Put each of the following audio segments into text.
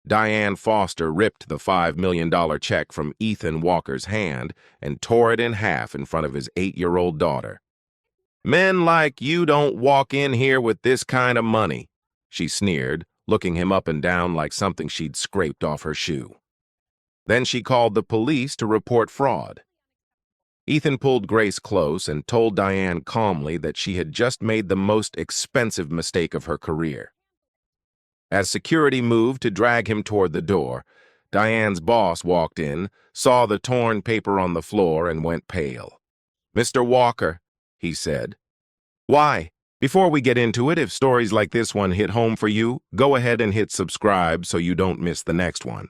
Diane Foster ripped the $5 million check from Ethan Walker's hand and tore it in half in front of his 8-year-old daughter. "Men like you don't walk in here with this kind of money," she sneered, looking him up and down like something she'd scraped off her shoe. Then she called the police to report fraud. Ethan pulled Grace close and told Diane calmly that she had just made the most expensive mistake of her career. As security moved to drag him toward the door, Diane's boss walked in, saw the torn paper on the floor, and went pale. "Mr. Walker," he said. "Why? Before we get into it, if stories like this one hit home for you, go ahead and hit subscribe so you don't miss the next one."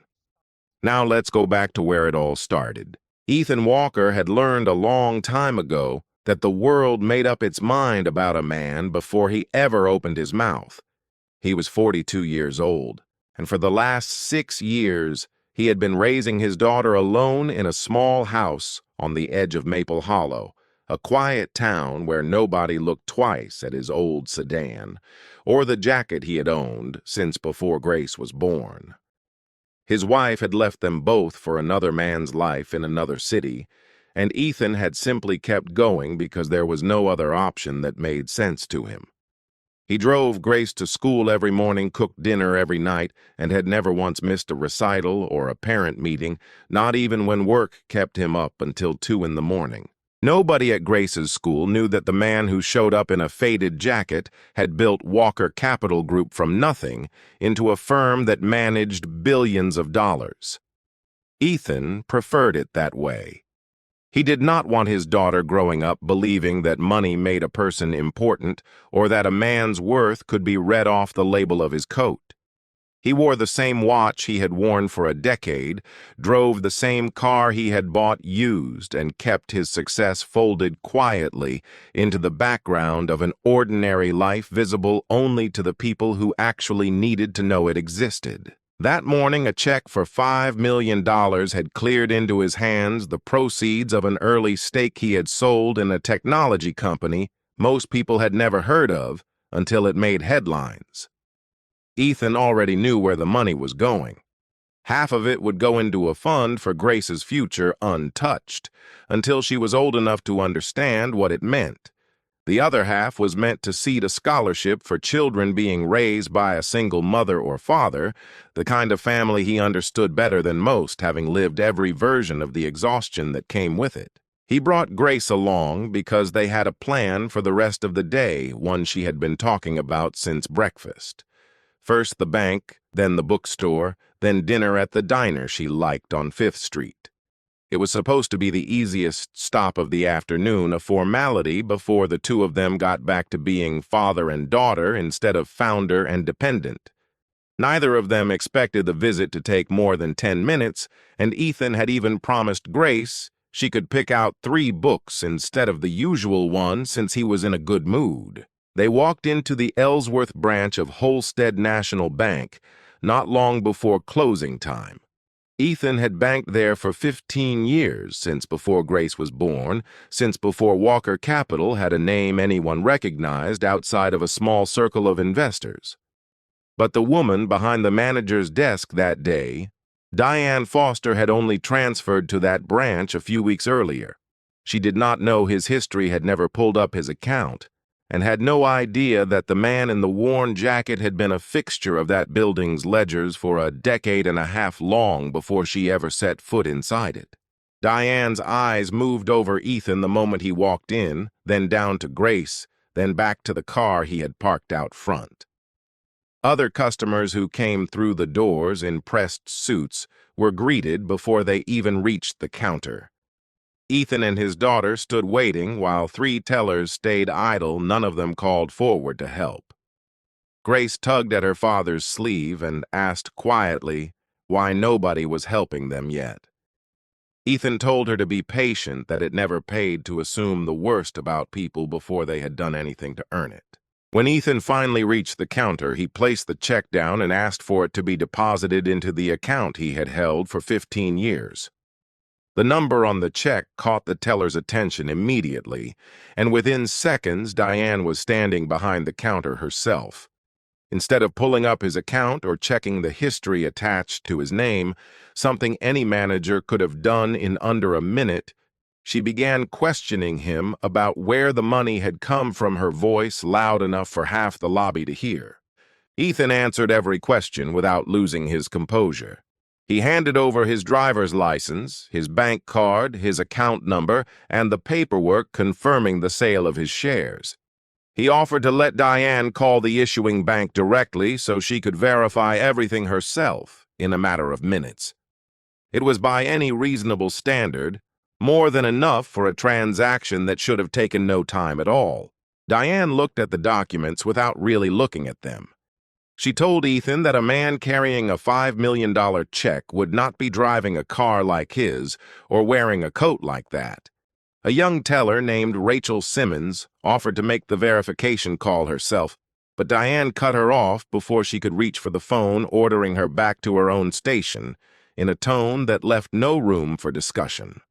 Now let's go back to where it all started. Ethan Walker had learned a long time ago that the world made up its mind about a man before he ever opened his mouth. He was 42 years old, and for the last 6 years, he had been raising his daughter alone in a small house on the edge of Maple Hollow, a quiet town where nobody looked twice at his old sedan, or the jacket he had owned since before Grace was born. His wife had left them both for another man's life in another city, and Ethan had simply kept going because there was no other option that made sense to him. He drove Grace to school every morning, cooked dinner every night, and had never once missed a recital or a parent meeting, not even when work kept him up until 2 in the morning. Nobody at Grace's school knew that the man who showed up in a faded jacket had built Walker Capital Group from nothing into a firm that managed billions of dollars. Ethan preferred it that way. He did not want his daughter growing up believing that money made a person important or that a man's worth could be read off the label of his coat. He wore the same watch he had worn for a decade, drove the same car he had bought used, and kept his success folded quietly into the background of an ordinary life visible only to the people who actually needed to know it existed. That morning, a check for $5 million had cleared into his hands, the proceeds of an early stake he had sold in a technology company most people had never heard of until it made headlines. Ethan already knew where the money was going. Half of it would go into a fund for Grace's future untouched, until she was old enough to understand what it meant. The other half was meant to seed a scholarship for children being raised by a single mother or father, the kind of family he understood better than most, having lived every version of the exhaustion that came with it. He brought Grace along because they had a plan for the rest of the day, one she had been talking about since breakfast. First the bank, then the bookstore, then dinner at the diner she liked on 5th Street. It was supposed to be the easiest stop of the afternoon, a formality before the two of them got back to being father and daughter instead of founder and dependent. Neither of them expected the visit to take more than 10 minutes, and Ethan had even promised Grace she could pick out 3 books instead of the usual one since he was in a good mood. They walked into the Ellsworth branch of Holstead National Bank not long before closing time. Ethan had banked there for 15 years, since before Grace was born, since before Walker Capital had a name anyone recognized outside of a small circle of investors. But the woman behind the manager's desk that day, Diane Foster, had only transferred to that branch a few weeks earlier. She did not know his history, had never pulled up his account, and had no idea that the man in the worn jacket had been a fixture of that building's ledgers for a decade and a half long before she ever set foot inside it. Diane's eyes moved over Ethan the moment he walked in, then down to Grace, then back to the car he had parked out front. Other customers who came through the doors in pressed suits were greeted before they even reached the counter. Ethan and his daughter stood waiting while 3 tellers stayed idle, none of them called forward to help. Grace tugged at her father's sleeve and asked quietly why nobody was helping them yet. Ethan told her to be patient, that it never paid to assume the worst about people before they had done anything to earn it. When Ethan finally reached the counter, he placed the check down and asked for it to be deposited into the account he had held for 15 years. The number on the check caught the teller's attention immediately, and within seconds Diane was standing behind the counter herself. Instead of pulling up his account or checking the history attached to his name, something any manager could have done in under a minute, she began questioning him about where the money had come from, her voice loud enough for half the lobby to hear. Ethan answered every question without losing his composure. He handed over his driver's license, his bank card, his account number, and the paperwork confirming the sale of his shares. He offered to let Diane call the issuing bank directly so she could verify everything herself in a matter of minutes. It was, by any reasonable standard, more than enough for a transaction that should have taken no time at all. Diane looked at the documents without really looking at them. She told Ethan that a man carrying a $5 million check would not be driving a car like his or wearing a coat like that. A young teller named Rachel Simmons offered to make the verification call herself, but Diane cut her off before she could reach for the phone, ordering her back to her own station in a tone that left no room for discussion.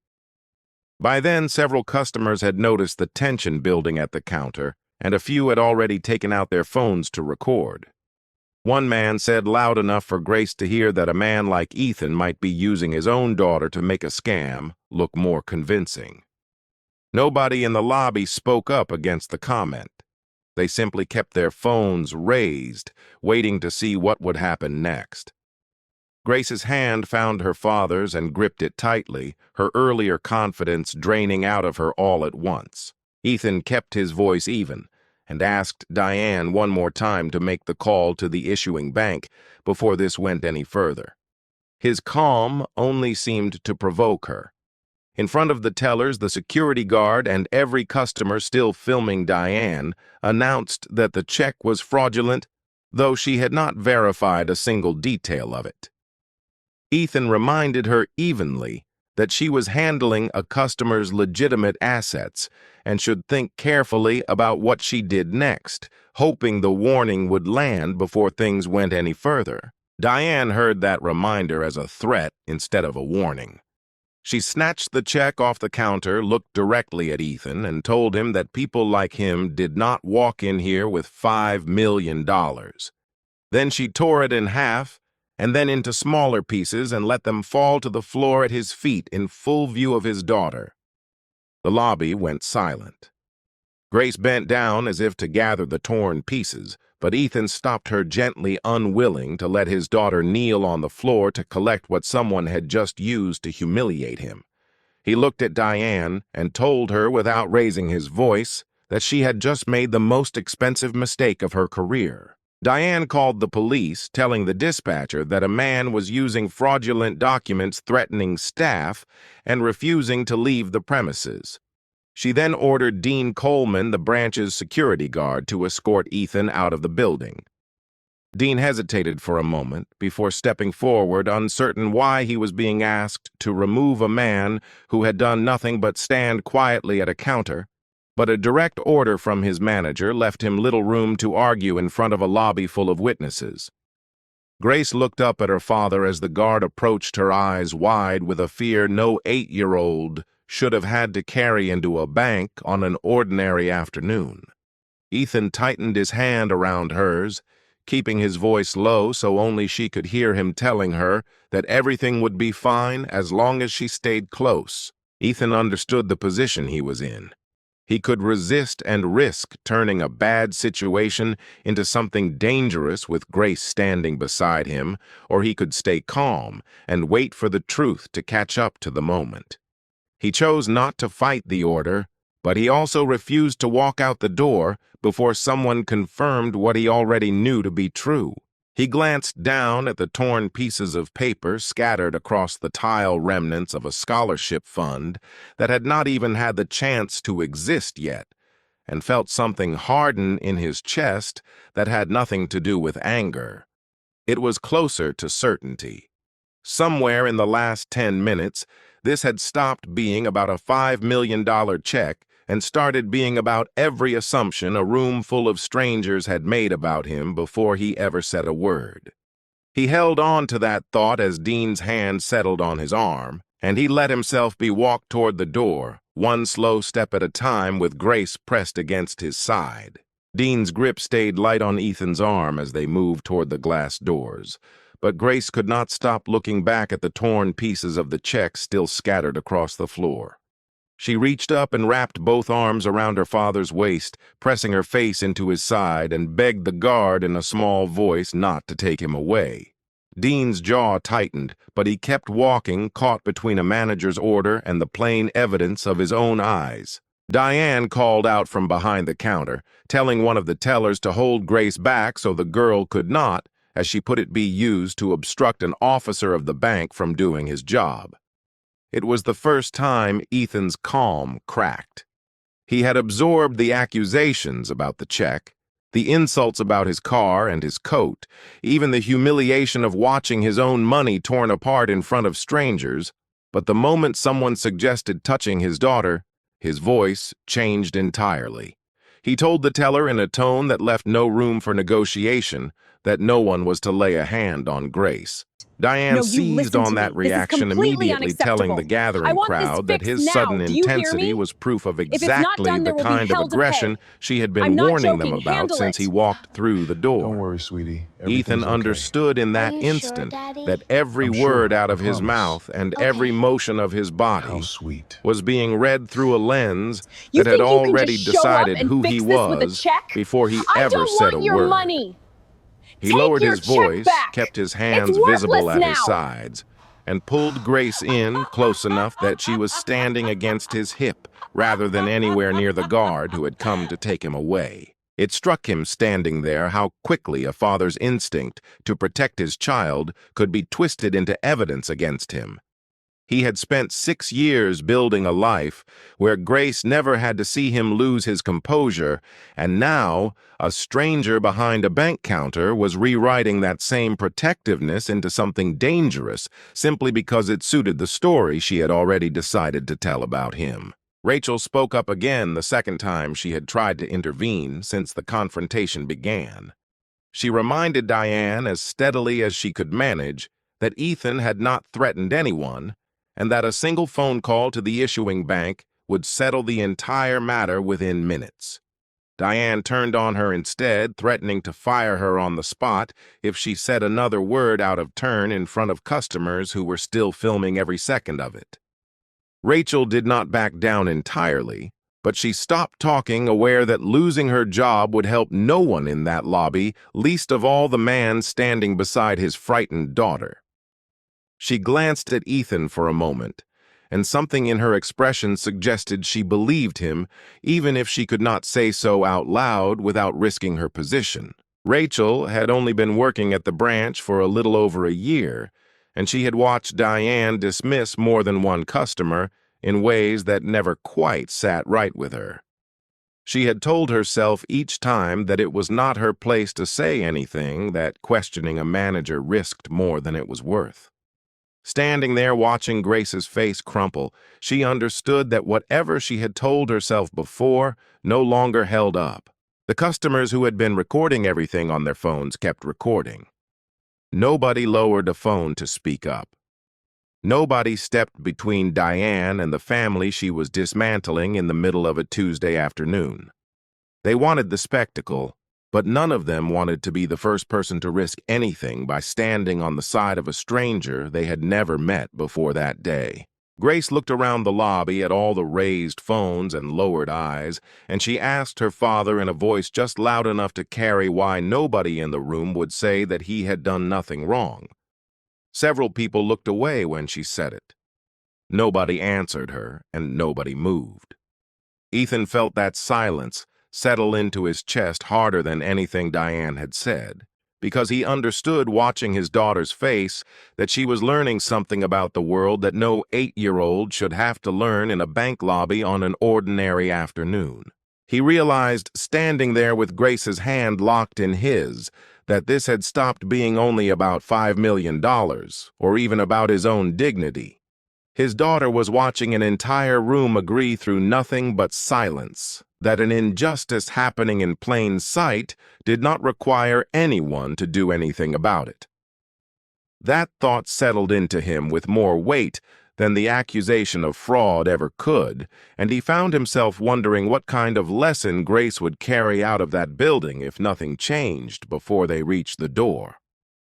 By then, several customers had noticed the tension building at the counter, and a few had already taken out their phones to record. One man said loud enough for Grace to hear that a man like Ethan might be using his own daughter to make a scam look more convincing. Nobody in the lobby spoke up against the comment. They simply kept their phones raised, waiting to see what would happen next. Grace's hand found her father's and gripped it tightly, her earlier confidence draining out of her all at once. Ethan kept his voice even and asked Diane one more time to make the call to the issuing bank before this went any further. His calm only seemed to provoke her. In front of the tellers, the security guard and every customer still filming Diane announced that the check was fraudulent, though she had not verified a single detail of it. Ethan reminded her evenly that she was handling a customer's legitimate assets and should think carefully about what she did next, hoping the warning would land before things went any further. Diane heard that reminder as a threat instead of a warning. She snatched the check off the counter, looked directly at Ethan, and told him that people like him did not walk in here with $5 million. Then she tore it in half, and then into smaller pieces, and let them fall to the floor at his feet in full view of his daughter. The lobby went silent. Grace bent down as if to gather the torn pieces, but Ethan stopped her gently, unwilling to let his daughter kneel on the floor to collect what someone had just used to humiliate him. He looked at Diane and told her without raising his voice that she had just made the most expensive mistake of her career. Diane called the police, telling the dispatcher that a man was using fraudulent documents threatening staff and refusing to leave the premises. She then ordered Dean Coleman, the branch's security guard, to escort Ethan out of the building. Dean hesitated for a moment before stepping forward, uncertain why he was being asked to remove a man who had done nothing but stand quietly at a counter, but a direct order from his manager left him little room to argue in front of a lobby full of witnesses. Grace looked up at her father as the guard approached, her eyes wide with a fear no 8-year-old should have had to carry into a bank on an ordinary afternoon. Ethan tightened his hand around hers, keeping his voice low so only she could hear him telling her that everything would be fine as long as she stayed close. Ethan understood the position he was in. He could resist and risk turning a bad situation into something dangerous with Grace standing beside him, or he could stay calm and wait for the truth to catch up to the moment. He chose not to fight the order, but he also refused to walk out the door before someone confirmed what he already knew to be true. He glanced down at the torn pieces of paper scattered across the tile remnants of a scholarship fund that had not even had the chance to exist yet, and felt something harden in his chest that had nothing to do with anger. It was closer to certainty. Somewhere in the last 10 minutes, this had stopped being about a $5 million check and started being about every assumption a room full of strangers had made about him before he ever said a word. He held on to that thought as Dean's hand settled on his arm, and he let himself be walked toward the door, one slow step at a time with Grace pressed against his side. Dean's grip stayed light on Ethan's arm as they moved toward the glass doors, but Grace could not stop looking back at the torn pieces of the check still scattered across the floor. She reached up and wrapped both arms around her father's waist, pressing her face into his side, and begged the guard in a small voice not to take him away. Dean's jaw tightened, but he kept walking, caught between a manager's order and the plain evidence of his own eyes. Diane called out from behind the counter, telling one of the tellers to hold Grace back so the girl could not, as she put it, be used to obstruct an officer of the bank from doing his job. It was the first time Ethan's calm cracked. He had absorbed the accusations about the check, the insults about his car and his coat, even the humiliation of watching his own money torn apart in front of strangers, but the moment someone suggested touching his daughter, his voice changed entirely. He told the teller in a tone that left no room for negotiation that no one was to lay a hand on Grace. Diane seized on that reaction, immediately telling the gathering crowd that his sudden intensity was proof of exactly the kind of aggression she had been warning them about since he walked through the door. Don't worry, sweetie. Ethan understood in that instant that every word out of his mouth and every motion of his body was being read through a lens that had already decided who he was before he ever said a word. He lowered his voice, kept his hands visible at his sides, and pulled Grace in close enough that she was standing against his hip rather than anywhere near the guard who had come to take him away. It struck him standing there how quickly a father's instinct to protect his child could be twisted into evidence against him. He had spent 6 years building a life where Grace never had to see him lose his composure, and now a stranger behind a bank counter was rewriting that same protectiveness into something dangerous simply because it suited the story she had already decided to tell about him. Rachel spoke up again the second time she had tried to intervene since the confrontation began. She reminded Diane as steadily as she could manage that Ethan had not threatened anyone, and that a single phone call to the issuing bank would settle the entire matter within minutes. Diane turned on her instead, threatening to fire her on the spot if she said another word out of turn in front of customers who were still filming every second of it. Rachel did not back down entirely, but she stopped talking, aware that losing her job would help no one in that lobby, least of all the man standing beside his frightened daughter. She glanced at Ethan for a moment, and something in her expression suggested she believed him, even if she could not say so out loud without risking her position. Rachel had only been working at the branch for a little over a year, and she had watched Diane dismiss more than one customer in ways that never quite sat right with her. She had told herself each time that it was not her place to say anything, that questioning a manager risked more than it was worth. Standing there watching Grace's face crumple, she understood that whatever she had told herself before no longer held up. The customers who had been recording everything on their phones kept recording. Nobody lowered a phone to speak up. Nobody stepped between Diane and the family she was dismantling in the middle of a Tuesday afternoon. They wanted the spectacle, but none of them wanted to be the first person to risk anything by standing on the side of a stranger they had never met before that day. Grace looked around the lobby at all the raised phones and lowered eyes, and she asked her father in a voice just loud enough to carry why nobody in the room would say that he had done nothing wrong. Several people looked away when she said it. Nobody answered her, and nobody moved. Ethan felt that silence settle into his chest harder than anything Diane had said, because he understood, watching his daughter's face, that she was learning something about the world that no 8-year-old should have to learn in a bank lobby on an ordinary afternoon. He realized, standing there with Grace's hand locked in his, that this had stopped being only about $5 million, or even about his own dignity. His daughter was watching an entire room agree through nothing but silence that an injustice happening in plain sight did not require anyone to do anything about it. That thought settled into him with more weight than the accusation of fraud ever could, and he found himself wondering what kind of lesson Grace would carry out of that building if nothing changed before they reached the door.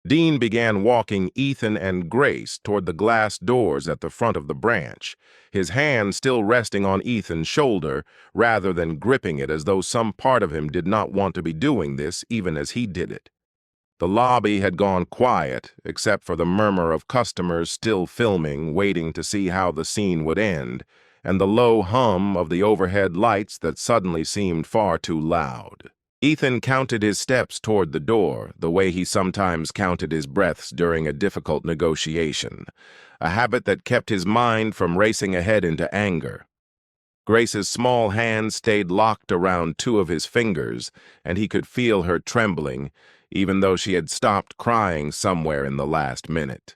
Dean began walking Ethan and Grace toward the glass doors at the front of the branch, his hand still resting on Ethan's shoulder rather than gripping it as though some part of him did not want to be doing this even as he did it. The lobby had gone quiet, except for the murmur of customers still filming, waiting to see how the scene would end, and the low hum of the overhead lights that suddenly seemed far too loud. Ethan counted his steps toward the door, the way he sometimes counted his breaths during a difficult negotiation, a habit that kept his mind from racing ahead into anger. Grace's small hand stayed locked around two of his fingers, and he could feel her trembling, even though she had stopped crying somewhere in the last minute.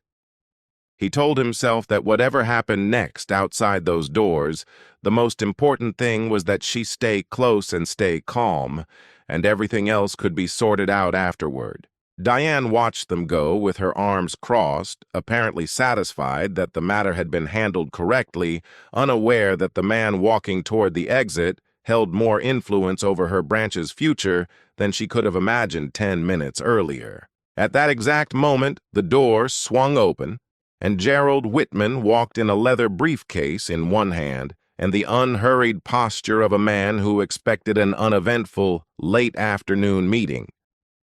He told himself that whatever happened next outside those doors, the most important thing was that she stay close and stay calm, and everything else could be sorted out afterward. Diane watched them go with her arms crossed, apparently satisfied that the matter had been handled correctly, unaware that the man walking toward the exit held more influence over her branch's future than she could have imagined 10 minutes earlier. At that exact moment, the door swung open, and Gerald Whitman walked in a leather briefcase in one hand and the unhurried posture of a man who expected an uneventful, late-afternoon meeting.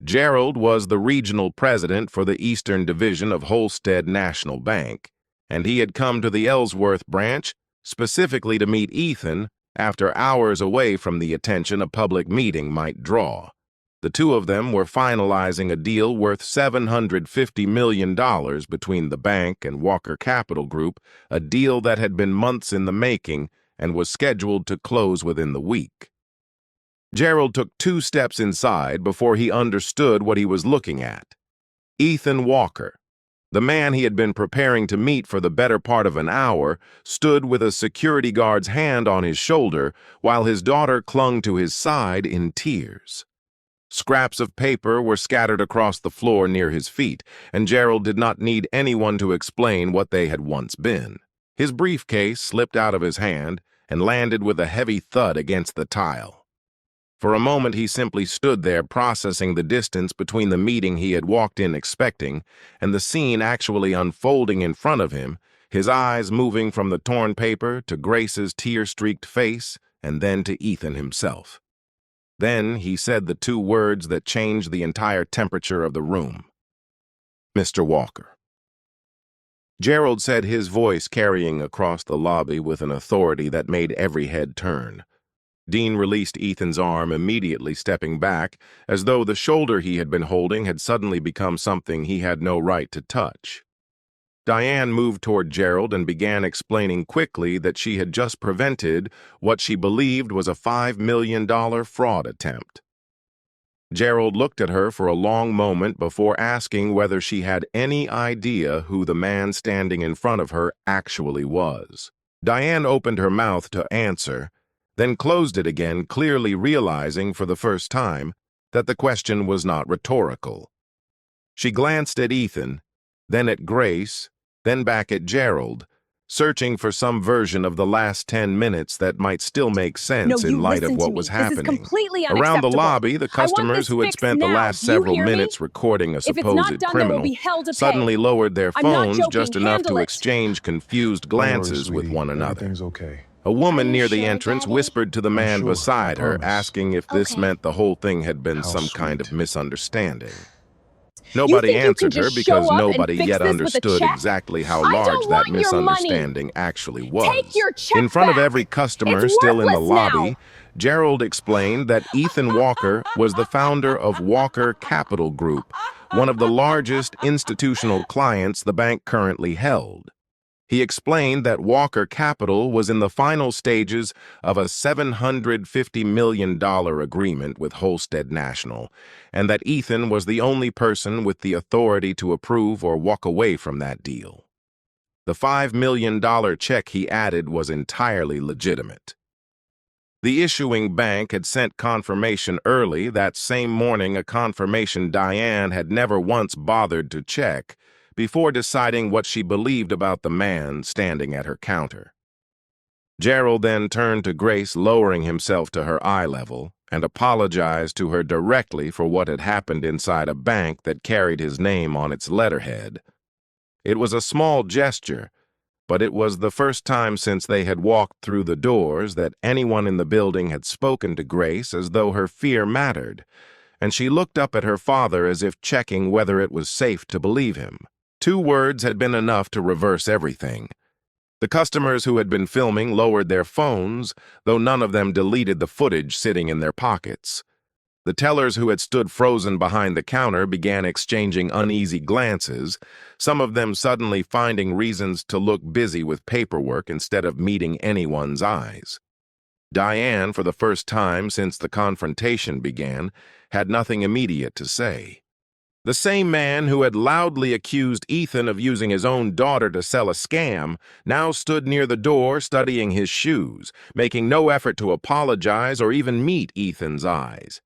Gerald was the regional president for the Eastern Division of Holstead National Bank, and he had come to the Ellsworth branch specifically to meet Ethan after hours away from the attention a public meeting might draw. The two of them were finalizing a deal worth $750 million between the bank and Walker Capital Group, a deal that had been months in the making and was scheduled to close within the week. Gerald took 2 steps inside before he understood what he was looking at. Ethan Walker, the man he had been preparing to meet for the better part of an hour, stood with a security guard's hand on his shoulder while his daughter clung to his side in tears. Scraps of paper were scattered across the floor near his feet, and Gerald did not need anyone to explain what they had once been. His briefcase slipped out of his hand and landed with a heavy thud against the tile. For a moment he simply stood there processing the distance between the meeting he had walked in expecting and the scene actually unfolding in front of him, his eyes moving from the torn paper to Grace's tear-streaked face and then to Ethan himself. Then he said the 2 words that changed the entire temperature of the room. Mr. Walker. Gerald said, his voice carrying across the lobby with an authority that made every head turn. Dean released Ethan's arm, immediately stepping back, as though the shoulder he had been holding had suddenly become something he had no right to touch. Diane moved toward Gerald and began explaining quickly that she had just prevented what she believed was a $5 million fraud attempt. Gerald looked at her for a long moment before asking whether she had any idea who the man standing in front of her actually was. Diane opened her mouth to answer, then closed it again, clearly realizing for the first time that the question was not rhetorical. She glanced at Ethan, then at Grace, then back at Gerald, searching for some version of the last 10 minutes that might still make sense in light of what was happening. This is completely Around the unacceptable. lobby, the customers who had spent the last several minutes recording a supposed criminal suddenly lowered their phones just enough to exchange confused glances with one another. Everything's okay. A woman near the sure, entrance Daddy? whispered to the man sure, beside I her, promise. asking if this Okay. meant the whole thing had been How some kind of sweet. misunderstanding. You Nobody think you can answered her just show because up and nobody fix yet this with a understood check? exactly how I large don't that want your money. misunderstanding actually was. Take your check In front of back. every customer It's still in the worthless lobby, now. Gerald explained that Ethan Walker was the founder of Walker Capital Group, one of the largest institutional clients the bank currently held. He explained that Walker Capital was in the final stages of a $750 million agreement with Holstead National, and that Ethan was the only person with the authority to approve or walk away from that deal. The $5 million check, he added, was entirely legitimate. The issuing bank had sent confirmation early that same morning, a confirmation Diane had never once bothered to check, before deciding what she believed about the man standing at her counter. Gerald then turned to Grace, lowering himself to her eye level, and apologized to her directly for what had happened inside a bank that carried his name on its letterhead. It was a small gesture, but it was the first time since they had walked through the doors that anyone in the building had spoken to Grace as though her fear mattered, and she looked up at her father as if checking whether it was safe to believe him. 2 words had been enough to reverse everything. The customers who had been filming lowered their phones, though none of them deleted the footage sitting in their pockets. The tellers who had stood frozen behind the counter began exchanging uneasy glances, some of them suddenly finding reasons to look busy with paperwork instead of meeting anyone's eyes. Diane, for the first time since the confrontation began, had nothing immediate to say. The same man who had loudly accused Ethan of using his own daughter to sell a scam now stood near the door studying his shoes, making no effort to apologize or even meet Ethan's eyes.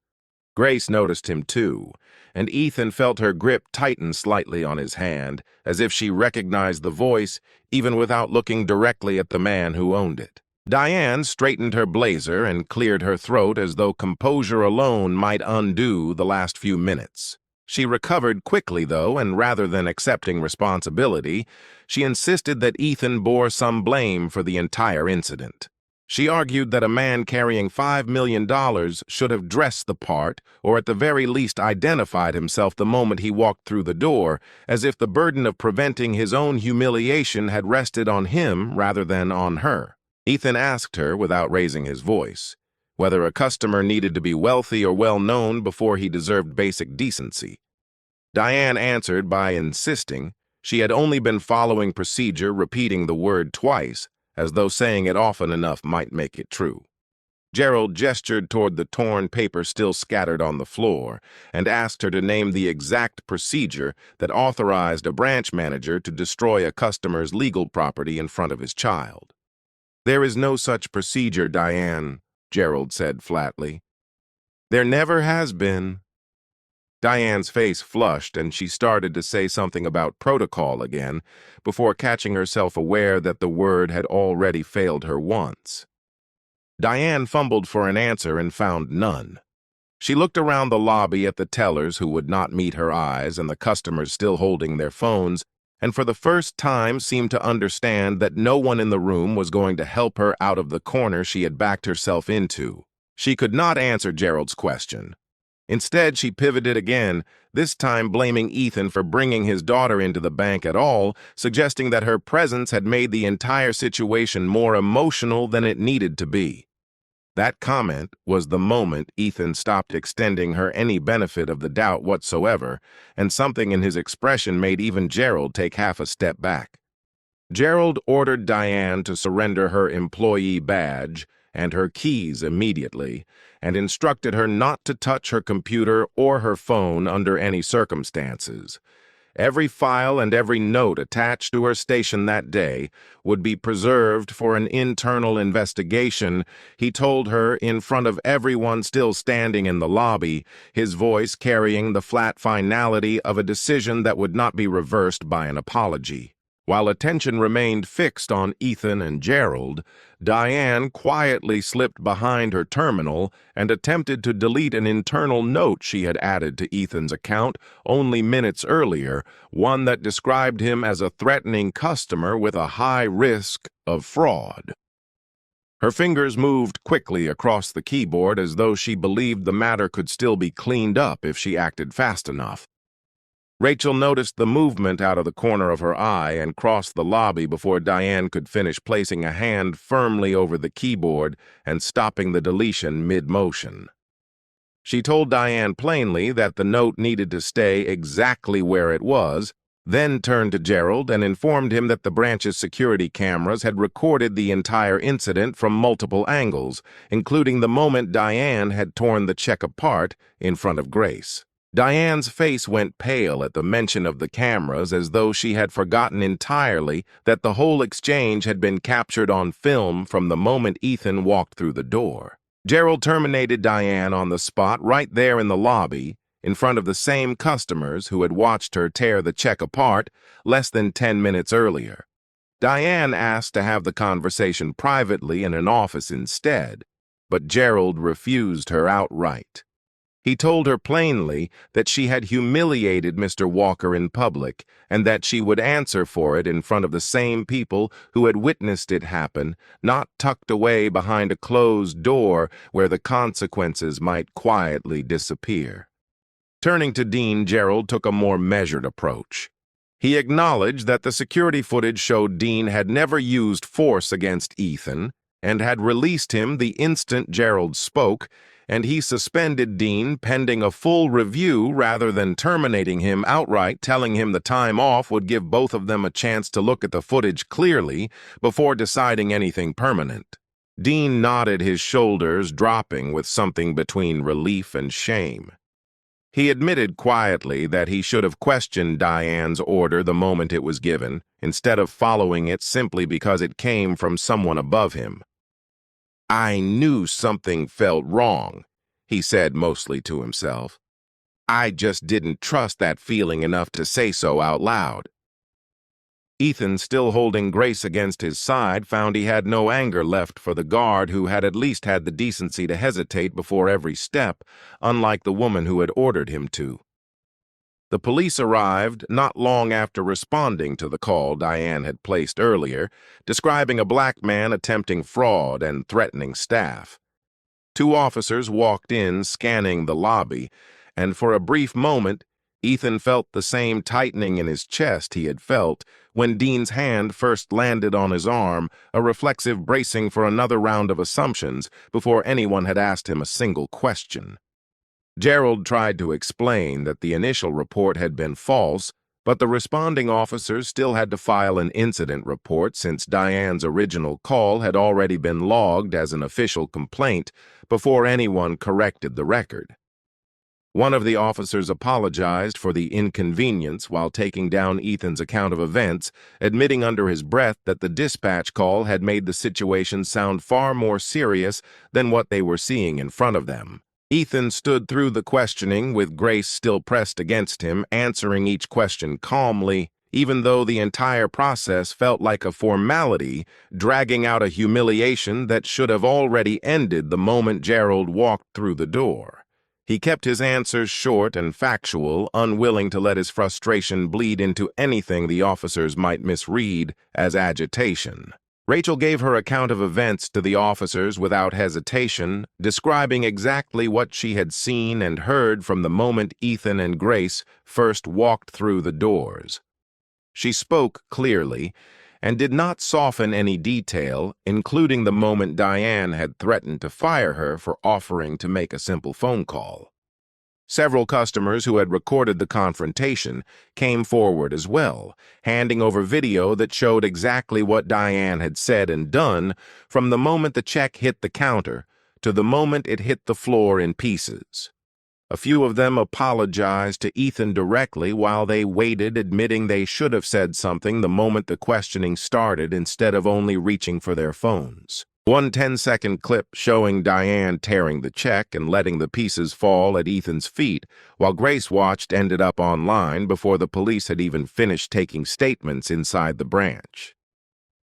Grace noticed him too, and Ethan felt her grip tighten slightly on his hand, as if she recognized the voice even without looking directly at the man who owned it. Diane straightened her blazer and cleared her throat as though composure alone might undo the last few minutes. She recovered quickly, though, and rather than accepting responsibility, she insisted that Ethan bore some blame for the entire incident. She argued that a man carrying $5 million should have dressed the part, or at the very least identified himself the moment he walked through the door, as if the burden of preventing his own humiliation had rested on him rather than on her. Ethan asked her, without raising his voice, whether a customer needed to be wealthy or well-known before he deserved basic decency. Diane answered by insisting she had only been following procedure, repeating the word twice, as though saying it often enough might make it true. Gerald gestured toward the torn paper still scattered on the floor and asked her to name the exact procedure that authorized a branch manager to destroy a customer's legal property in front of his child. "There is no such procedure, Diane," Gerald said flatly. "There never has been." Diane's face flushed, and she started to say something about protocol again, before catching herself aware that the word had already failed her once. Diane fumbled for an answer and found none. She looked around the lobby at the tellers who would not meet her eyes and the customers still holding their phones, and for the first time seemed to understand that no one in the room was going to help her out of the corner she had backed herself into. She could not answer Gerald's question. Instead, she pivoted again, this time blaming Ethan for bringing his daughter into the bank at all, suggesting that her presence had made the entire situation more emotional than it needed to be. That comment was the moment Ethan stopped extending her any benefit of the doubt whatsoever, and something in his expression made even Gerald take half a step back. Gerald ordered Diane to surrender her employee badge and her keys immediately, and instructed her not to touch her computer or her phone under any circumstances. Every file and every note attached to her station that day would be preserved for an internal investigation, he told her in front of everyone still standing in the lobby, his voice carrying the flat finality of a decision that would not be reversed by an apology. While attention remained fixed on Ethan and Gerald, Diane quietly slipped behind her terminal and attempted to delete an internal note she had added to Ethan's account only minutes earlier, one that described him as a threatening customer with a high risk of fraud. Her fingers moved quickly across the keyboard as though she believed the matter could still be cleaned up if she acted fast enough. Rachel noticed the movement out of the corner of her eye and crossed the lobby before Diane could finish placing a hand firmly over the keyboard and stopping the deletion mid-motion. She told Diane plainly that the note needed to stay exactly where it was, then turned to Gerald and informed him that the branch's security cameras had recorded the entire incident from multiple angles, including the moment Diane had torn the check apart in front of Grace. Diane's face went pale at the mention of the cameras, as though she had forgotten entirely that the whole exchange had been captured on film from the moment Ethan walked through the door. Gerald terminated Diane on the spot right there in the lobby, in front of the same customers who had watched her tear the check apart less than 10 minutes earlier. Diane asked to have the conversation privately in an office instead, but Gerald refused her outright. He told her plainly that she had humiliated Mr. Walker in public and that she would answer for it in front of the same people who had witnessed it happen, not tucked away behind a closed door where the consequences might quietly disappear. Turning to Dean, Gerald took a more measured approach. He acknowledged that the security footage showed Dean had never used force against Ethan and had released him the instant Gerald spoke, and he suspended Dean pending a full review rather than terminating him outright, telling him the time off would give both of them a chance to look at the footage clearly before deciding anything permanent. Dean nodded, his shoulders dropping with something between relief and shame. He admitted quietly that he should have questioned Diane's order the moment it was given, instead of following it simply because it came from someone above him. "I knew something felt wrong," he said mostly to himself. "I just didn't trust that feeling enough to say so out loud." Ethan, still holding Grace against his side, found he had no anger left for the guard who had at least had the decency to hesitate before every step, unlike the woman who had ordered him to. The police arrived not long after responding to the call Diane had placed earlier, describing a black man attempting fraud and threatening staff. Two officers walked in, scanning the lobby, and for a brief moment, Ethan felt the same tightening in his chest he had felt when Dean's hand first landed on his arm, a reflexive bracing for another round of assumptions before anyone had asked him a single question. Gerald tried to explain that the initial report had been false, but the responding officers still had to file an incident report since Diane's original call had already been logged as an official complaint before anyone corrected the record. One of the officers apologized for the inconvenience while taking down Ethan's account of events, admitting under his breath that the dispatch call had made the situation sound far more serious than what they were seeing in front of them. Ethan stood through the questioning with Grace still pressed against him, answering each question calmly, even though the entire process felt like a formality, dragging out a humiliation that should have already ended the moment Gerald walked through the door. He kept his answers short and factual, unwilling to let his frustration bleed into anything the officers might misread as agitation. Rachel gave her account of events to the officers without hesitation, describing exactly what she had seen and heard from the moment Ethan and Grace first walked through the doors. She spoke clearly and did not soften any detail, including the moment Diane had threatened to fire her for offering to make a simple phone call. Several customers who had recorded the confrontation came forward as well, handing over video that showed exactly what Diane had said and done from the moment the check hit the counter to the moment it hit the floor in pieces. A few of them apologized to Ethan directly while they waited, admitting they should have said something the moment the questioning started instead of only reaching for their phones. One 10-second clip showing Diane tearing the check and letting the pieces fall at Ethan's feet while Grace watched ended up online before the police had even finished taking statements inside the branch.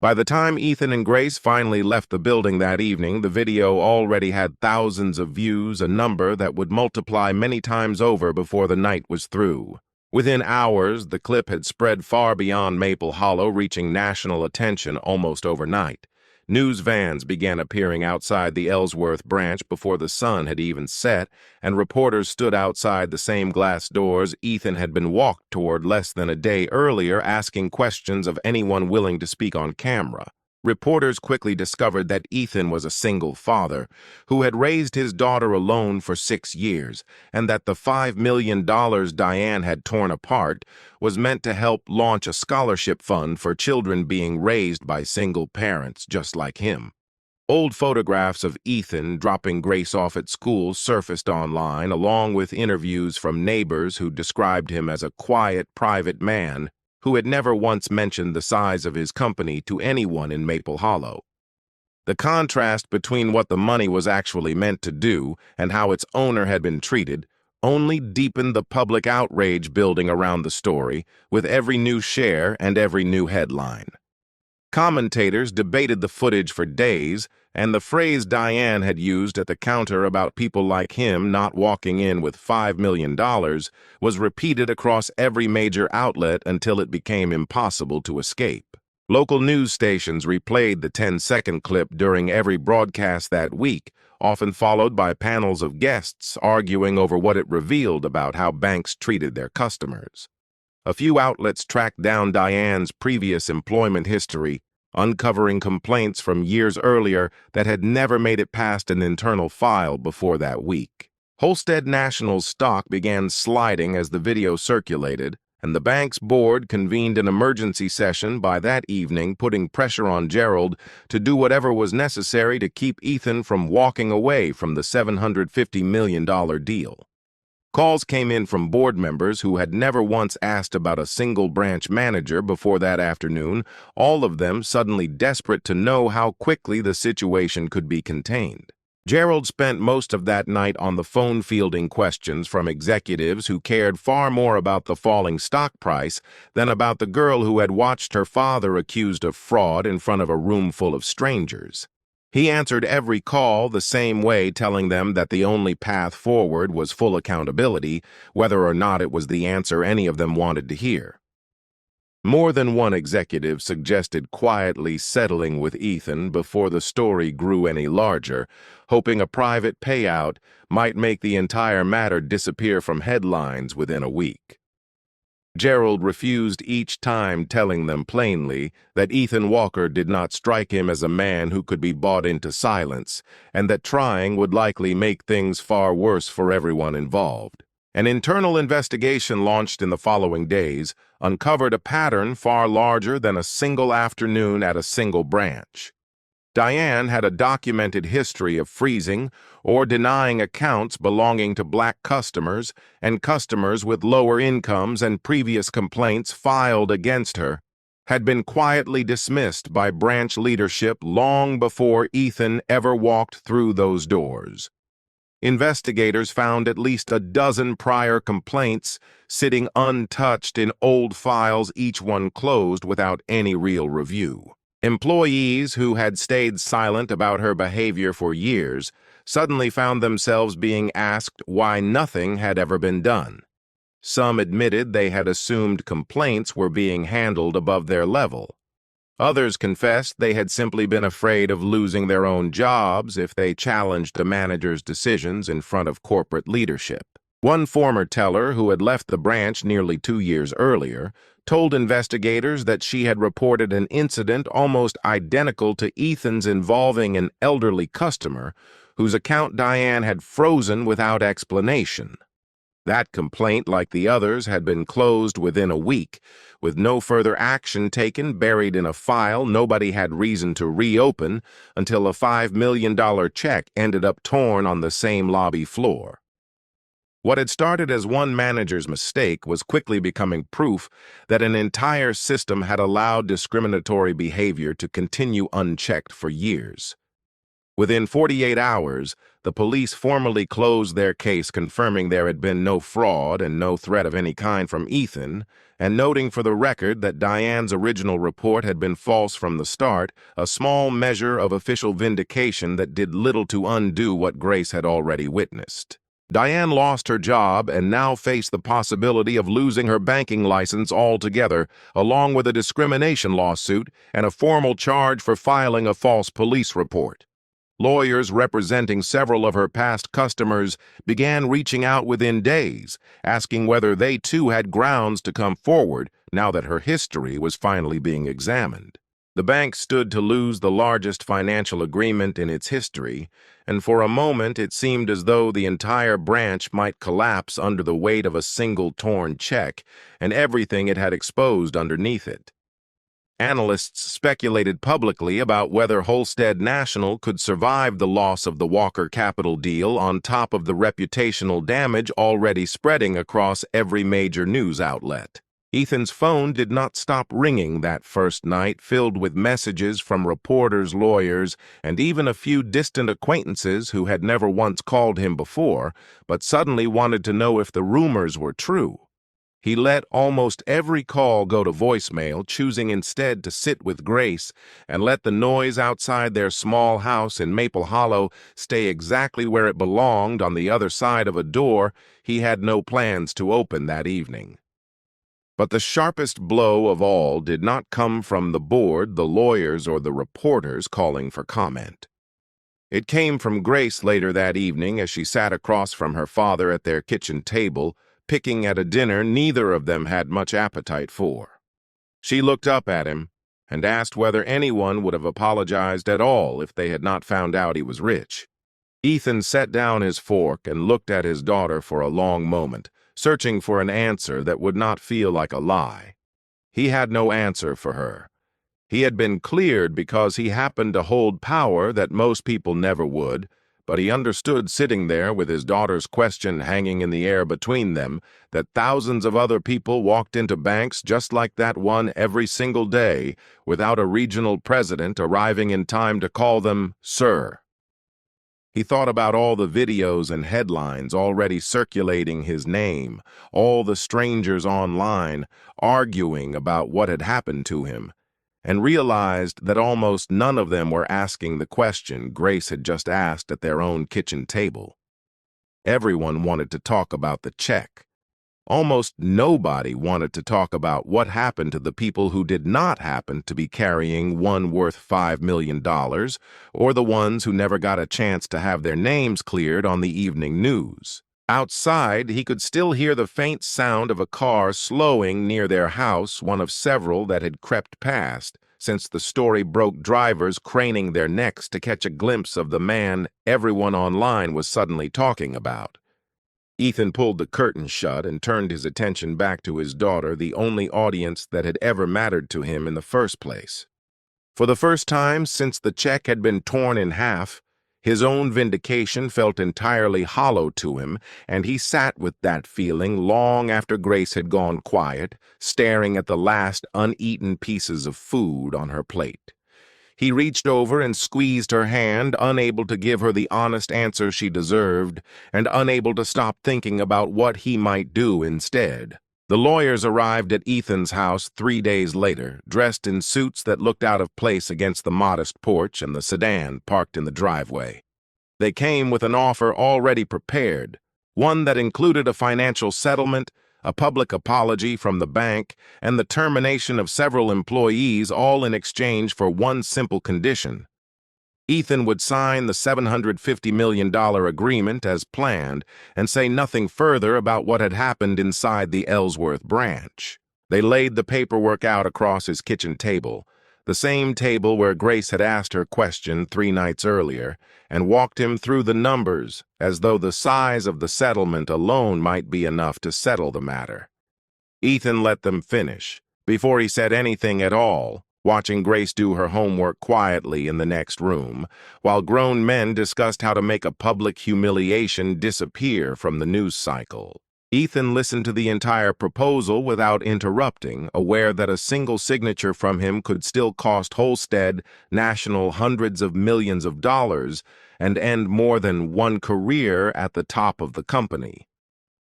By the time Ethan and Grace finally left the building that evening, the video already had thousands of views, a number that would multiply many times over before the night was through. Within hours, the clip had spread far beyond Maple Hollow, reaching national attention almost overnight. News vans began appearing outside the Ellsworth branch before the sun had even set, and reporters stood outside the same glass doors Ethan had been walked toward less than a day earlier, asking questions of anyone willing to speak on camera. Reporters quickly discovered that Ethan was a single father who had raised his daughter alone for 6 years, and that the $5 million Diane had torn apart was meant to help launch a scholarship fund for children being raised by single parents just like him. Old photographs of Ethan dropping Grace off at school surfaced online, along with interviews from neighbors who described him as a quiet, private man who had never once mentioned the size of his company to anyone in Maple Hollow. The contrast between what the money was actually meant to do and how its owner had been treated only deepened the public outrage building around the story with every new share and every new headline. Commentators debated the footage for days, and the phrase Diane had used at the counter about people like him not walking in with $5 million was repeated across every major outlet until it became impossible to escape. Local news stations replayed the 10-second clip during every broadcast that week, often followed by panels of guests arguing over what it revealed about how banks treated their customers. A few outlets tracked down Diane's previous employment history, uncovering complaints from years earlier that had never made it past an internal file before that week. Holstead National's stock began sliding as the video circulated, and the bank's board convened an emergency session by that evening, putting pressure on Gerald to do whatever was necessary to keep Ethan from walking away from the $750 million deal. Calls came in from board members who had never once asked about a single branch manager before that afternoon, all of them suddenly desperate to know how quickly the situation could be contained. Gerald spent most of that night on the phone fielding questions from executives who cared far more about the falling stock price than about the girl who had watched her father accused of fraud in front of a room full of strangers. He answered every call the same way, telling them that the only path forward was full accountability, whether or not it was the answer any of them wanted to hear. More than one executive suggested quietly settling with Ethan before the story grew any larger, hoping a private payout might make the entire matter disappear from headlines within a week. Gerald refused each time, telling them plainly that Ethan Walker did not strike him as a man who could be bought into silence, and that trying would likely make things far worse for everyone involved. An internal investigation launched in the following days uncovered a pattern far larger than a single afternoon at a single branch. Diane had a documented history of freezing or denying accounts belonging to black customers, and customers with lower incomes and previous complaints filed against her had been quietly dismissed by branch leadership long before Ethan ever walked through those doors. Investigators found at least a dozen prior complaints sitting untouched in old files, each one closed without any real review. Employees who had stayed silent about her behavior for years suddenly found themselves being asked why nothing had ever been done. Some admitted they had assumed complaints were being handled above their level. Others confessed they had simply been afraid of losing their own jobs if they challenged the manager's decisions in front of corporate leadership. One former teller, who had left the branch nearly 2 years earlier, told investigators that she had reported an incident almost identical to Ethan's involving an elderly customer whose account Diane had frozen without explanation. That complaint, like the others, had been closed within a week, with no further action taken, buried in a file nobody had reason to reopen until a $5 million check ended up torn on the same lobby floor. What had started as one manager's mistake was quickly becoming proof that an entire system had allowed discriminatory behavior to continue unchecked for years. Within 48 hours, the police formally closed their case, confirming there had been no fraud and no threat of any kind from Ethan, and noting for the record that Diane's original report had been false from the start, a small measure of official vindication that did little to undo what Grace had already witnessed. Diane lost her job and now faced the possibility of losing her banking license altogether, along with a discrimination lawsuit and a formal charge for filing a false police report. Lawyers representing several of her past customers began reaching out within days, asking whether they too had grounds to come forward now that her history was finally being examined. The bank stood to lose the largest financial agreement in its history, and for a moment it seemed as though the entire branch might collapse under the weight of a single torn check and everything it had exposed underneath it. Analysts speculated publicly about whether Holstead National could survive the loss of the Walker Capital deal on top of the reputational damage already spreading across every major news outlet. Ethan's phone did not stop ringing that first night, filled with messages from reporters, lawyers, and even a few distant acquaintances who had never once called him before, but suddenly wanted to know if the rumors were true. He let almost every call go to voicemail, choosing instead to sit with Grace and let the noise outside their small house in Maple Hollow stay exactly where it belonged, on the other side of a door he had no plans to open that evening. But the sharpest blow of all did not come from the board, the lawyers, or the reporters calling for comment. It came from Grace later that evening as she sat across from her father at their kitchen table, picking at a dinner neither of them had much appetite for. She looked up at him and asked whether anyone would have apologized at all if they had not found out he was rich. Ethan set down his fork and looked at his daughter for a long moment, searching for an answer that would not feel like a lie. He had no answer for her. He had been cleared because he happened to hold power that most people never would, but he understood, sitting there with his daughter's question hanging in the air between them, that thousands of other people walked into banks just like that one every single day without a regional president arriving in time to call them sir. He thought about all the videos and headlines already circulating his name, all the strangers online arguing about what had happened to him, and realized that almost none of them were asking the question Grace had just asked at their own kitchen table. Everyone wanted to talk about the check. Almost nobody wanted to talk about what happened to the people who did not happen to be carrying one worth $5 million, or the ones who never got a chance to have their names cleared on the evening news. Outside, he could still hear the faint sound of a car slowing near their house, one of several that had crept past, since the story broke drivers craning their necks to catch a glimpse of the man everyone online was suddenly talking about. Ethan pulled the curtain shut and turned his attention back to his daughter, the only audience that had ever mattered to him in the first place. For the first time since the check had been torn in half, his own vindication felt entirely hollow to him, and he sat with that feeling long after Grace had gone quiet, staring at the last uneaten pieces of food on her plate. He reached over and squeezed her hand, unable to give her the honest answer she deserved, and unable to stop thinking about what he might do instead. The lawyers arrived at Ethan's house 3 days later, dressed in suits that looked out of place against the modest porch and the sedan parked in the driveway. They came with an offer already prepared, one that included a financial settlement, a public apology from the bank, and the termination of several employees, all in exchange for one simple condition. Ethan would sign the $750 million agreement as planned and say nothing further about what had happened inside the Ellsworth branch. They laid the paperwork out across his kitchen table, the same table where Grace had asked her question 3 nights earlier, and walked him through the numbers as though the size of the settlement alone might be enough to settle the matter. Ethan let them finish before he said anything at all, watching Grace do her homework quietly in the next room, while grown men discussed how to make a public humiliation disappear from the news cycle. Ethan listened to the entire proposal without interrupting, aware that a single signature from him could still cost Holstead National hundreds of millions of dollars and end more than one career at the top of the company.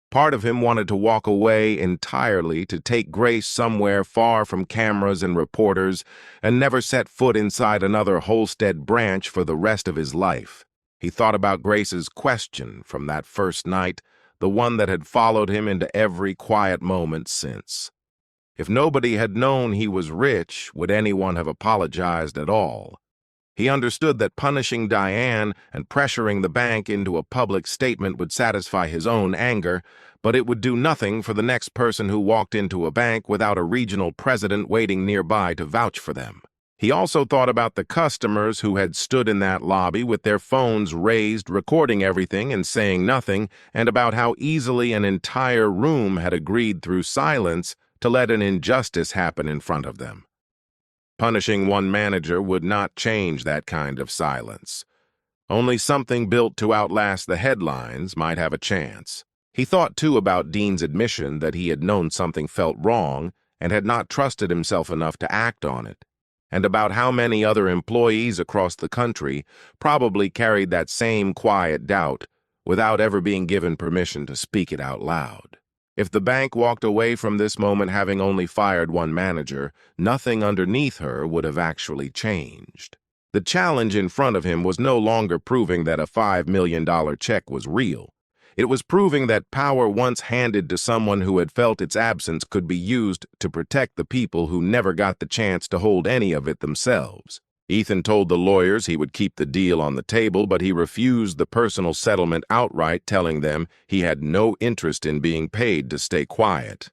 Part of him wanted to walk away entirely, to take Grace somewhere far from cameras and reporters and never set foot inside another Holstead branch for the rest of his life. He thought about Grace's question from that first night, the one that had followed him into every quiet moment since. If nobody had known he was rich, would anyone have apologized at all? He understood that punishing Diane and pressuring the bank into a public statement would satisfy his own anger, but it would do nothing for the next person who walked into a bank without a regional president waiting nearby to vouch for them. He also thought about the customers who had stood in that lobby with their phones raised, recording everything and saying nothing, and about how easily an entire room had agreed through silence to let an injustice happen in front of them. Punishing one manager would not change that kind of silence. Only something built to outlast the headlines might have a chance. He thought too about Dean's admission that he had known something felt wrong and had not trusted himself enough to act on it, and about how many other employees across the country probably carried that same quiet doubt without ever being given permission to speak it out loud. If the bank walked away from this moment having only fired one manager, nothing underneath her would have actually changed. The challenge in front of him was no longer proving that a $5 million check was real. It was proving that power once handed to someone who had felt its absence could be used to protect the people who never got the chance to hold any of it themselves. Ethan told the lawyers he would keep the deal on the table, but he refused the personal settlement outright, telling them he had no interest in being paid to stay quiet.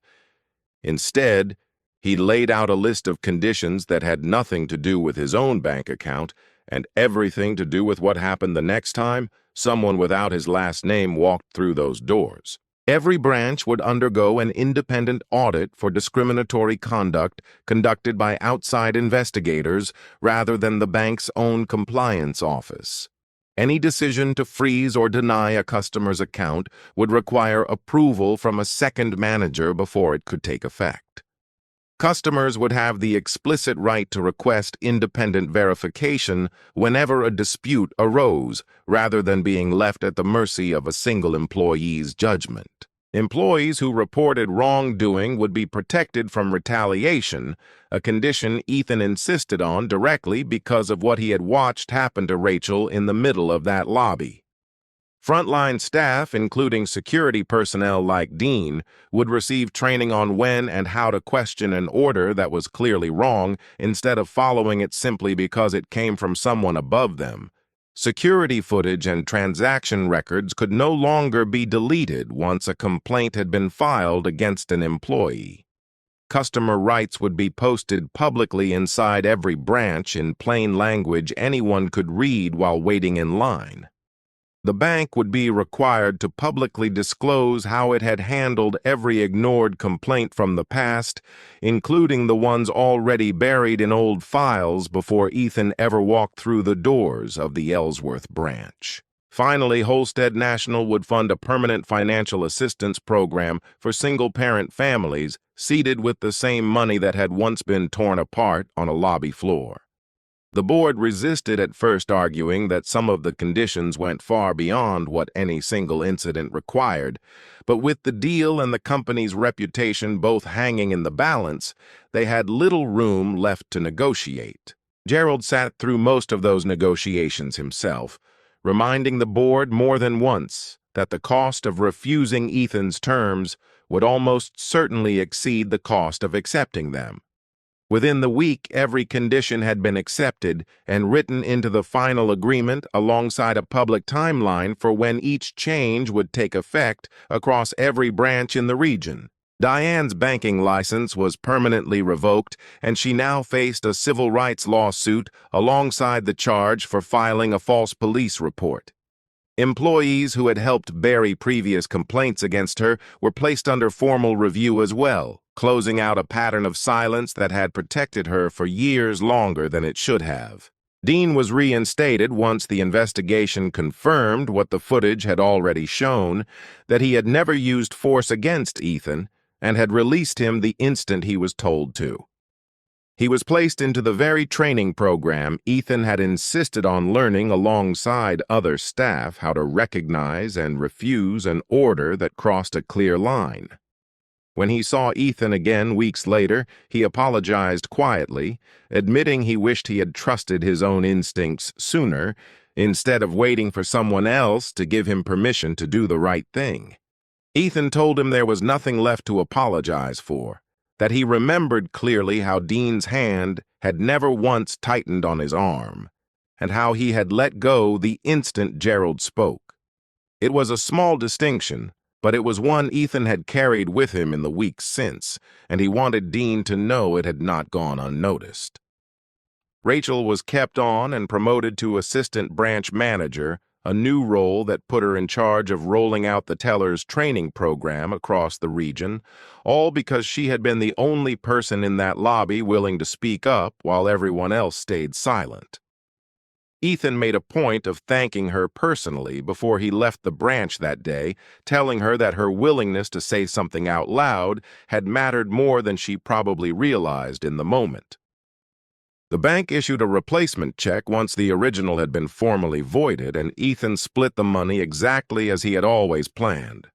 Instead, he laid out a list of conditions that had nothing to do with his own bank account and everything to do with what happened the next time someone without his last name walked through those doors. Every branch would undergo an independent audit for discriminatory conduct conducted by outside investigators rather than the bank's own compliance office. Any decision to freeze or deny a customer's account would require approval from a second manager before it could take effect. Customers would have the explicit right to request independent verification whenever a dispute arose, rather than being left at the mercy of a single employee's judgment. Employees who reported wrongdoing would be protected from retaliation, a condition Ethan insisted on directly because of what he had watched happen to Rachel in the middle of that lobby. Frontline staff, including security personnel like Dean, would receive training on when and how to question an order that was clearly wrong instead of following it simply because it came from someone above them. Security footage and transaction records could no longer be deleted once a complaint had been filed against an employee. Customer rights would be posted publicly inside every branch in plain language anyone could read while waiting in line. The bank would be required to publicly disclose how it had handled every ignored complaint from the past, including the ones already buried in old files before Ethan ever walked through the doors of the Ellsworth branch. Finally, Holstead National would fund a permanent financial assistance program for single-parent families seated with the same money that had once been torn apart on a lobby floor. The board resisted at first, arguing that some of the conditions went far beyond what any single incident required, but with the deal and the company's reputation both hanging in the balance, they had little room left to negotiate. Gerald sat through most of those negotiations himself, reminding the board more than once that the cost of refusing Ethan's terms would almost certainly exceed the cost of accepting them. Within the week, every condition had been accepted and written into the final agreement alongside a public timeline for when each change would take effect across every branch in the region. Diane's banking license was permanently revoked, and she now faced a civil rights lawsuit alongside the charge for filing a false police report. Employees who had helped bury previous complaints against her were placed under formal review as well, closing out a pattern of silence that had protected her for years longer than it should have. Dean was reinstated once the investigation confirmed what the footage had already shown, that he had never used force against Ethan and had released him the instant he was told to. He was placed into the very training program Ethan had insisted on learning alongside other staff how to recognize and refuse an order that crossed a clear line. When he saw Ethan again weeks later, he apologized quietly, admitting he wished he had trusted his own instincts sooner, instead of waiting for someone else to give him permission to do the right thing. Ethan told him there was nothing left to apologize for, that he remembered clearly how Dean's hand had never once tightened on his arm, and how he had let go the instant Gerald spoke. It was a small distinction, but it was one Ethan had carried with him in the weeks since, and he wanted Dean to know it had not gone unnoticed. Rachel was kept on and promoted to assistant branch manager, a new role that put her in charge of rolling out the teller's training program across the region, all because she had been the only person in that lobby willing to speak up while everyone else stayed silent. Ethan made a point of thanking her personally before he left the branch that day, telling her that her willingness to say something out loud had mattered more than she probably realized in the moment. The bank issued a replacement check once the original had been formally voided, and Ethan split the money exactly as he had always planned.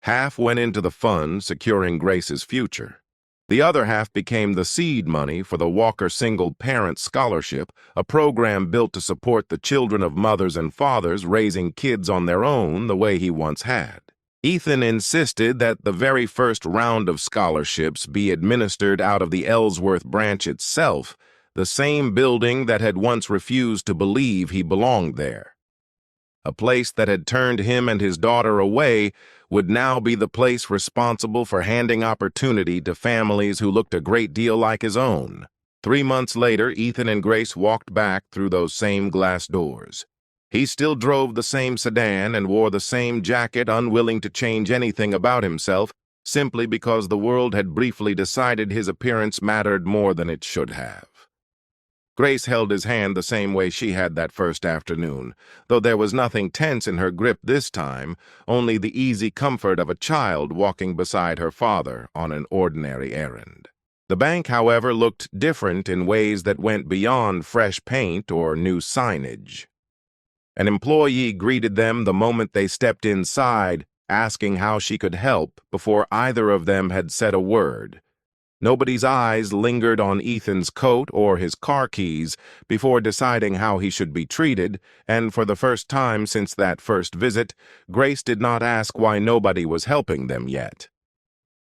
Half went into the fund, securing Grace's future. The other half became the seed money for the Walker Single Parent Scholarship, a program built to support the children of mothers and fathers raising kids on their own the way he once had. Ethan insisted that the very first round of scholarships be administered out of the Ellsworth branch itself, the same building that had once refused to believe he belonged there. A place that had turned him and his daughter away would now be the place responsible for handing opportunity to families who looked a great deal like his own. 3 months later, Ethan and Grace walked back through those same glass doors. He still drove the same sedan and wore the same jacket, unwilling to change anything about himself, simply because the world had briefly decided his appearance mattered more than it should have. Grace held his hand the same way she had that first afternoon, though there was nothing tense in her grip this time, only the easy comfort of a child walking beside her father on an ordinary errand. The bank, however, looked different in ways that went beyond fresh paint or new signage. An employee greeted them the moment they stepped inside, asking how she could help before either of them had said a word. Nobody's eyes lingered on Ethan's coat or his car keys before deciding how he should be treated, and for the first time since that first visit, Grace did not ask why nobody was helping them yet.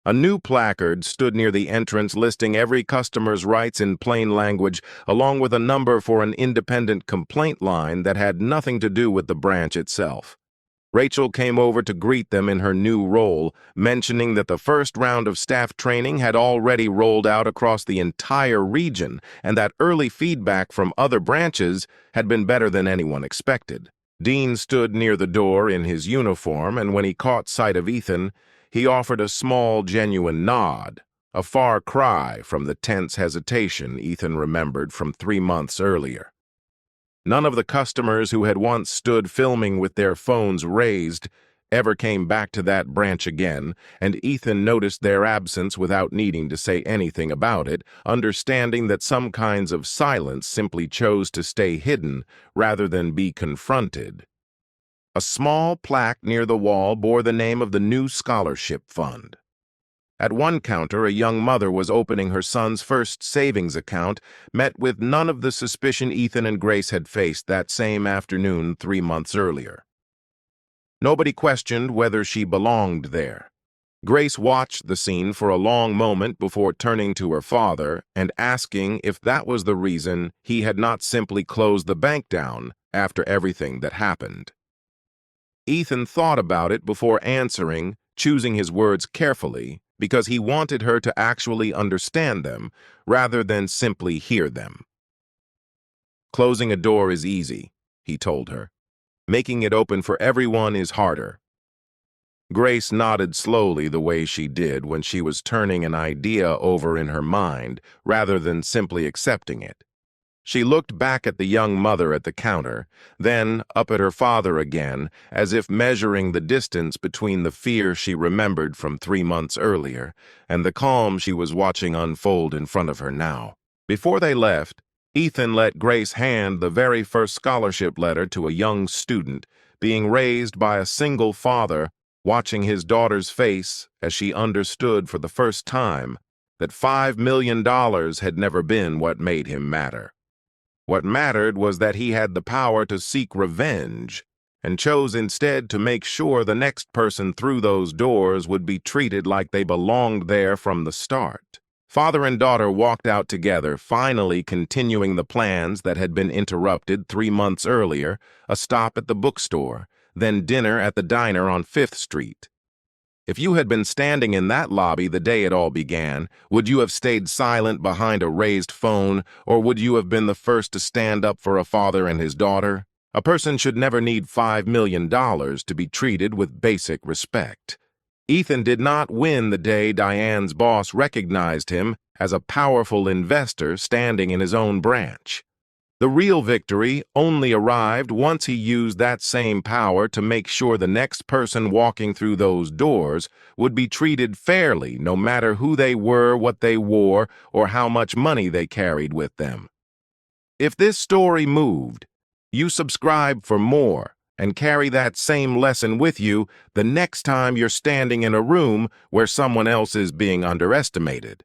A new placard stood near the entrance listing every customer's rights in plain language, along with a number for an independent complaint line that had nothing to do with the branch itself. Rachel came over to greet them in her new role, mentioning that the first round of staff training had already rolled out across the entire region and that early feedback from other branches had been better than anyone expected. Dean stood near the door in his uniform, and when he caught sight of Ethan, he offered a small, genuine nod, a far cry from the tense hesitation Ethan remembered from 3 months earlier. None of the customers who had once stood filming with their phones raised ever came back to that branch again, and Ethan noticed their absence without needing to say anything about it, understanding that some kinds of silence simply chose to stay hidden rather than be confronted. A small plaque near the wall bore the name of the new scholarship fund. At one counter, a young mother was opening her son's first savings account, met with none of the suspicion Ethan and Grace had faced that same afternoon 3 months earlier. Nobody questioned whether she belonged there. Grace watched the scene for a long moment before turning to her father and asking if that was the reason he had not simply closed the bank down after everything that happened. Ethan thought about it before answering, choosing his words carefully, because he wanted her to actually understand them rather than simply hear them. "Closing a door is easy," he told her. "Making it open for everyone is harder." Grace nodded slowly the way she did when she was turning an idea over in her mind rather than simply accepting it. She looked back at the young mother at the counter, then up at her father again, as if measuring the distance between the fear she remembered from 3 months earlier and the calm she was watching unfold in front of her now. Before they left, Ethan let Grace hand the very first scholarship letter to a young student being raised by a single father, watching his daughter's face as she understood for the first time that $5 million had never been what made him matter. What mattered was that he had the power to seek revenge, and chose instead to make sure the next person through those doors would be treated like they belonged there from the start. Father and daughter walked out together, finally continuing the plans that had been interrupted 3 months earlier, a stop at the bookstore, then dinner at the diner on 5th Street. If you had been standing in that lobby the day it all began, would you have stayed silent behind a raised phone, or would you have been the first to stand up for a father and his daughter? A person should never need $5 million to be treated with basic respect. Ethan did not win the day Diane's boss recognized him as a powerful investor standing in his own branch. The real victory only arrived once he used that same power to make sure the next person walking through those doors would be treated fairly, no matter who they were, what they wore, or how much money they carried with them. If this story moved, you subscribe for more and carry that same lesson with you the next time you're standing in a room where someone else is being underestimated.